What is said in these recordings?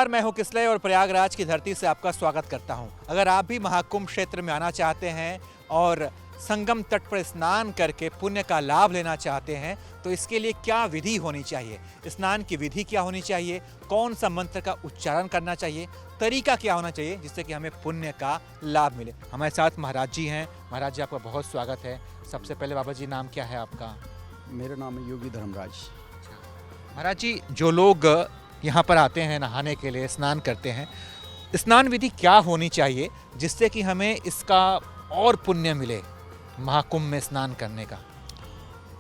नमस्कार, मैं हूं किसलय और प्रयागराज की धरती से आपका स्वागत करता हूं। अगर आप भी महाकुंभ क्षेत्र में आना चाहते हैं और संगम तट पर स्नान करके पुण्य का लाभ लेना चाहते हैं तो इसके लिए क्या विधि होनी चाहिए, स्नान की विधि क्या होनी चाहिए, कौन सा मंत्र का उच्चारण करना चाहिए, तरीका क्या होना चाहिए जिससे कि हमें पुण्य का लाभ मिले। हमारे साथ महाराज जी हैं। महाराज जी, आपका बहुत स्वागत है। सबसे पहले बाबा जी, नाम क्या है आपका? मेरा नाम है योगी धर्मराज। महाराज जी, जो लोग यहाँ पर आते हैं नहाने के लिए, स्नान करते हैं, स्नान विधि क्या होनी चाहिए जिससे कि हमें इसका और पुण्य मिले महाकुंभ में स्नान करने का?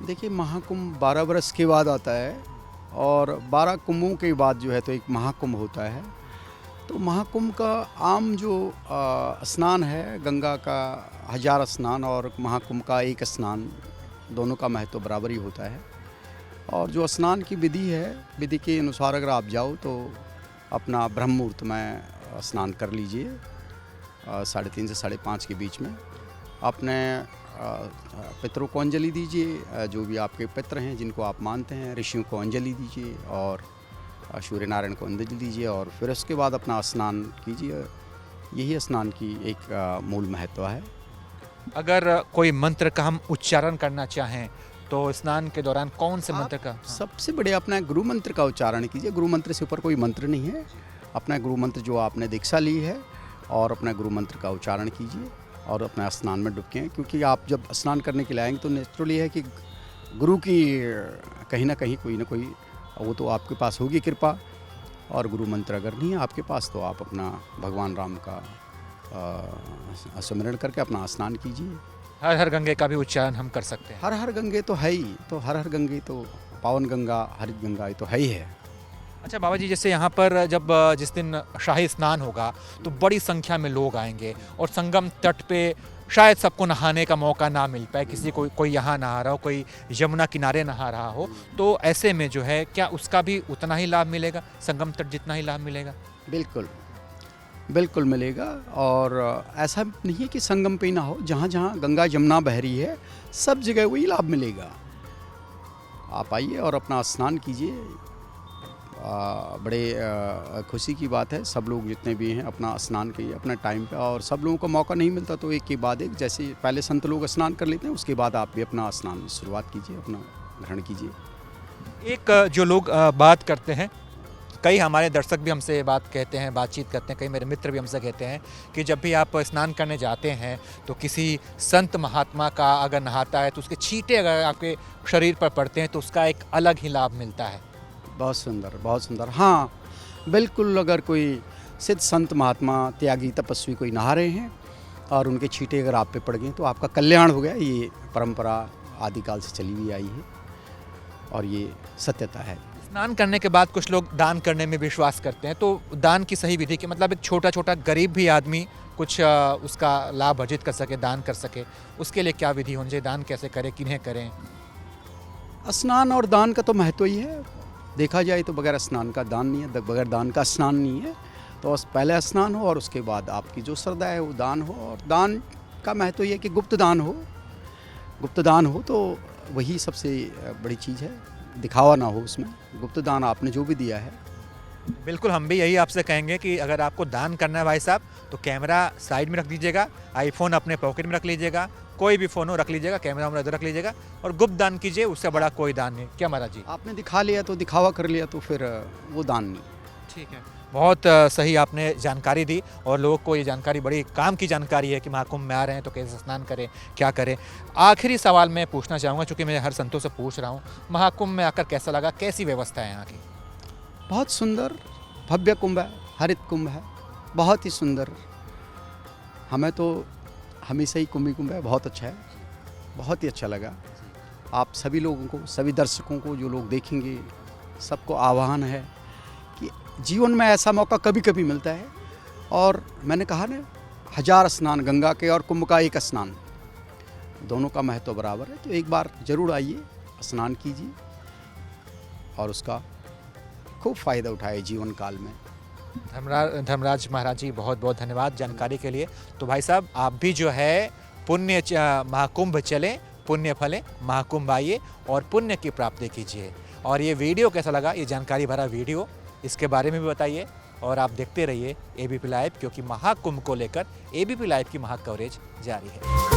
देखिए, महाकुंभ 12 वर्ष के बाद आता है और 12 कुंभों के बाद जो है तो एक महाकुंभ होता है। तो महाकुंभ का आम जो स्नान है, गंगा का 1000 स्नान और महाकुंभ का एक स्नान, दोनों का महत्व बराबर ही होता है। और जो स्नान की विधि है, विधि के अनुसार अगर आप जाओ तो अपना ब्रह्म मुहूर्त में स्नान कर लीजिए, 3:30 से 5:30 के बीच में। अपने पितरों को अंजलि दीजिए, जो भी आपके पितर हैं जिनको आप मानते हैं, ऋषियों को अंजलि दीजिए और सूर्य नारायण को अंजलि दीजिए और फिर उसके बाद अपना स्नान कीजिए। यही स्नान की एक मूल महत्व है। अगर कोई मंत्र का हम उच्चारण करना चाहें तो स्नान के दौरान कौन से मंत्र का? सबसे बड़े अपना गुरु मंत्र का उच्चारण कीजिए। गुरु मंत्र से ऊपर कोई मंत्र नहीं है। अपना गुरु मंत्र जो आपने दीक्षा ली है और अपना गुरु मंत्र का उच्चारण कीजिए और अपना स्नान में डुबकें, क्योंकि आप जब स्नान करने के लिए आएंगे तो नेचुरली है कि गुरु की कहीं ना कहीं कोई ना कोई वो तो आपके पास होगी कृपा। और गुरु मंत्र अगर नहीं है आपके पास तो आप अपना भगवान राम का स्मरण करके अपना स्नान कीजिए। हर हर गंगे का भी उच्चारण हम कर सकते हैं? हर हर गंगे तो है ही, तो हर हर गंगे तो पावन गंगा, हरित गंगा, ये तो है ही है। अच्छा बाबा जी, जैसे यहाँ पर जब जिस दिन शाही स्नान होगा तो बड़ी संख्या में लोग आएंगे और संगम तट पे शायद सबको नहाने का मौका ना मिल पाए, किसी कोई यहाँ नहा रहा हो, कोई यमुना किनारे नहा रहा हो, तो ऐसे में जो है क्या उसका भी उतना ही लाभ मिलेगा, संगम तट जितना ही लाभ मिलेगा? बिल्कुल बिल्कुल मिलेगा। और ऐसा नहीं है कि संगम पे ही ना हो, जहाँ जहाँ गंगा यमुना बह रही है सब जगह वही लाभ मिलेगा। आप आइए और अपना स्नान कीजिए। बड़े खुशी की बात है, सब लोग जितने भी हैं अपना स्नान कीजिए अपना टाइम पे। और सब लोगों को मौका नहीं मिलता तो एक के बाद एक, जैसे पहले संत लोग स्नान कर लेते हैं उसके बाद आप भी अपना स्नान शुरुआत कीजिए, अपना ग्रहण कीजिए। एक जो लोग बात करते हैं, कई हमारे दर्शक भी हमसे बात कहते हैं, बातचीत करते हैं, कई मेरे मित्र भी हमसे कहते हैं कि जब भी आप स्नान करने जाते हैं तो किसी संत महात्मा का अगर नहाता है तो उसके छींटे अगर आपके शरीर पर पड़ते हैं तो उसका एक अलग ही लाभ मिलता है। बहुत सुंदर, बहुत सुंदर। हाँ बिल्कुल, अगर कोई सिद्ध संत महात्मा त्यागी तपस्वी कोई नहा रहे हैं और उनके छींटे अगर आप पे पड़ गए तो आपका कल्याण हो गया। ये परंपरा आदिकाल से चली हुई आई है और ये सत्यता है। स्नान करने के बाद कुछ लोग दान करने में विश्वास करते हैं, तो दान की सही विधि की मतलब एक छोटा छोटा गरीब भी आदमी कुछ उसका लाभ अर्जित कर सके, दान कर सके, उसके लिए क्या विधि होनी चाहिए? दान कैसे करें, किन्हें करें? स्नान और दान का तो महत्व ही है। देखा जाए तो बगैर स्नान का दान नहीं है, बगैर दान का स्नान नहीं है। तो पहले स्नान हो और उसके बाद आपकी जो श्रद्धा है वो दान हो। और दान का महत्व ये है कि गुप्त दान हो। गुप्त दान हो तो वही सबसे बड़ी चीज़ है, दिखावा ना हो उसमें। गुप्त दान आपने जो भी दिया है। बिल्कुल, हम भी यही आपसे कहेंगे कि अगर आपको दान करना है भाई साहब तो कैमरा साइड में रख दीजिएगा, आईफोन अपने पॉकेट में रख लीजिएगा, कोई भी फ़ोन हो रख लीजिएगा, कैमरा में रख लीजिएगा और गुप्त दान कीजिए, उससे बड़ा कोई दान नहीं। क्या महाराज जी? आपने दिखा लिया तो दिखावा कर लिया तो फिर वो दान नहीं। ठीक है, बहुत सही आपने जानकारी दी और लोगों को ये जानकारी बड़ी काम की जानकारी है कि महाकुंभ में आ रहे हैं तो कैसे स्नान करें, क्या करें। आखिरी सवाल मैं पूछना चाहूँगा, चूँकि मैं हर संतों से पूछ रहा हूँ, महाकुंभ में आकर कैसा लगा, कैसी व्यवस्था है यहाँ की? बहुत सुंदर भव्य कुंभ है, हरित कुंभ है, बहुत ही सुंदर। हमें तो हमेशा ही कुंभ है, बहुत अच्छा है, बहुत ही अच्छा लगा। आप सभी लोगों को, सभी दर्शकों को, जो लोग देखेंगे, सबको आह्वान है कि जीवन में ऐसा मौका कभी कभी मिलता है। और मैंने कहा ना, 1000 स्नान गंगा के और कुंभ का एक स्नान, दोनों का महत्व बराबर है। तो एक बार ज़रूर आइए, स्नान कीजिए और उसका खूब फ़ायदा उठाए जीवन काल में। धर्मराज महाराज जी, बहुत बहुत धन्यवाद जानकारी के लिए। तो भाई साहब, आप भी जो है पुण्य महाकुंभ चलें, पुण्य फलें, महाकुंभ आइए और पुण्य की प्राप्ति कीजिए। और ये वीडियो कैसा लगा, ये जानकारी भरा वीडियो, इसके बारे में भी बताइए। और आप देखते रहिए एबीपी लाइव, क्योंकि महाकुंभ को लेकर एबीपी लाइव की महा कवरेज जारी है।